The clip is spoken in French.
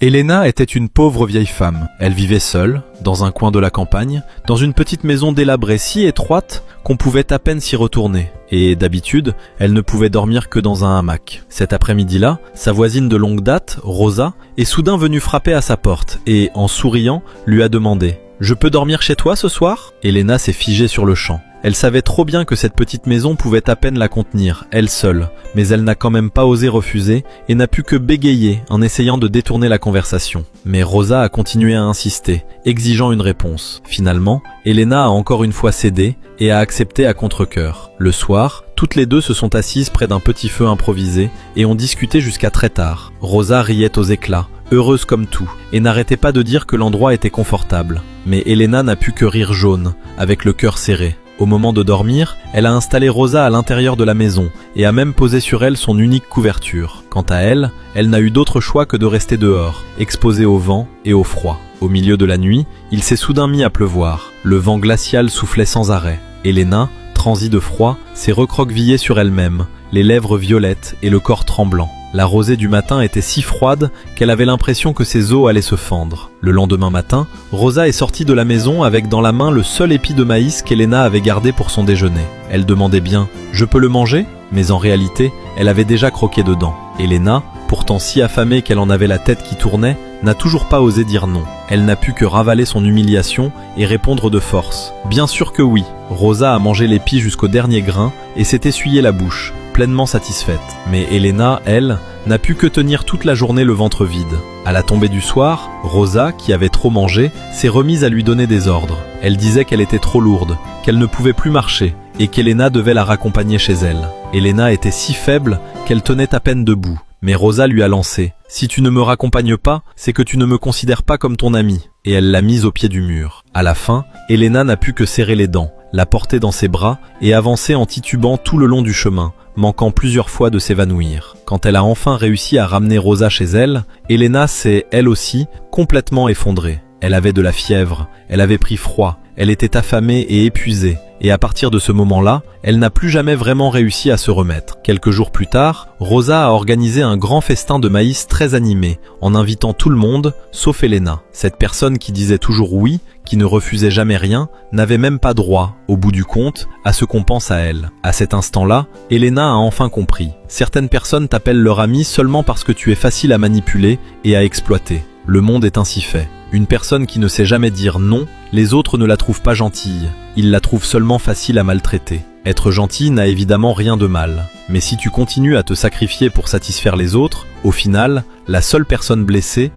Elena était une pauvre vieille femme. Elle vivait seule, dans un coin de la campagne, dans une petite maison délabrée si étroite qu'on pouvait à peine s'y retourner. Et d'habitude, elle ne pouvait dormir que dans un hamac. Cet après-midi-là, sa voisine de longue date, Rosa, est soudain venue frapper à sa porte et, en souriant, lui a demandé « Je peux dormir chez toi ce soir ?» Elena s'est figée sur le champ. Elle savait trop bien que cette petite maison pouvait à peine la contenir, elle seule, mais elle n'a quand même pas osé refuser et n'a pu que bégayer en essayant de détourner la conversation. Mais Rosa a continué à insister, exigeant une réponse. Finalement, Elena a encore une fois cédé et a accepté à contre-cœur. Le soir, toutes les deux se sont assises près d'un petit feu improvisé et ont discuté jusqu'à très tard. Rosa riait aux éclats, heureuse comme tout, et n'arrêtait pas de dire que l'endroit était confortable. Mais Elena n'a pu que rire jaune, avec le cœur serré. Au moment de dormir, elle a installé Rosa à l'intérieur de la maison et a même posé sur elle son unique couverture. Quant à elle, elle n'a eu d'autre choix que de rester dehors, exposée au vent et au froid. Au milieu de la nuit, il s'est soudain mis à pleuvoir. Le vent glacial soufflait sans arrêt. Elena, transie de froid, s'est recroquevillée sur elle-même, les lèvres violettes et le corps tremblant. La rosée du matin était si froide qu'elle avait l'impression que ses os allaient se fendre. Le lendemain matin, Rosa est sortie de la maison avec dans la main le seul épi de maïs qu'Elena avait gardé pour son déjeuner. Elle demandait bien « Je peux le manger ?» Mais en réalité, elle avait déjà croqué dedans. Elena, pourtant si affamée qu'elle en avait la tête qui tournait, n'a toujours pas osé dire non. Elle n'a pu que ravaler son humiliation et répondre de force. Bien sûr que oui. Rosa a mangé l'épi jusqu'au dernier grain et s'est essuyé la bouche, pleinement satisfaite. Mais Elena, elle, n'a pu que tenir toute la journée le ventre vide. À la tombée du soir, Rosa, qui avait trop mangé, s'est remise à lui donner des ordres. Elle disait qu'elle était trop lourde, qu'elle ne pouvait plus marcher et qu'Elena devait la raccompagner chez elle. Elena était si faible qu'elle tenait à peine debout. Mais Rosa lui a lancé « Si tu ne me raccompagnes pas, c'est que tu ne me considères pas comme ton amie » et elle l'a mise au pied du mur. À la fin, Elena n'a pu que serrer les dents, la porter dans ses bras et avancer en titubant tout le long du chemin, manquant plusieurs fois de s'évanouir. Quand elle a enfin réussi à ramener Rosa chez elle, Elena s'est, elle aussi, complètement effondrée. Elle avait de la fièvre, elle avait pris froid, elle était affamée et épuisée, et à partir de ce moment-là, elle n'a plus jamais vraiment réussi à se remettre. Quelques jours plus tard, Rosa a organisé un grand festin de maïs très animé, en invitant tout le monde, sauf Elena. Cette personne qui disait toujours oui, qui ne refusait jamais rien, n'avait même pas droit, au bout du compte, à ce qu'on pense à elle. À cet instant-là, Elena a enfin compris. Certaines personnes t'appellent leur amie seulement parce que tu es facile à manipuler et à exploiter. Le monde est ainsi fait. Une personne qui ne sait jamais dire non, les autres ne la trouvent pas gentille. Ils la trouvent seulement facile à maltraiter. Être gentil n'a évidemment rien de mal. Mais si tu continues à te sacrifier pour satisfaire les autres, au final, la seule personne blessée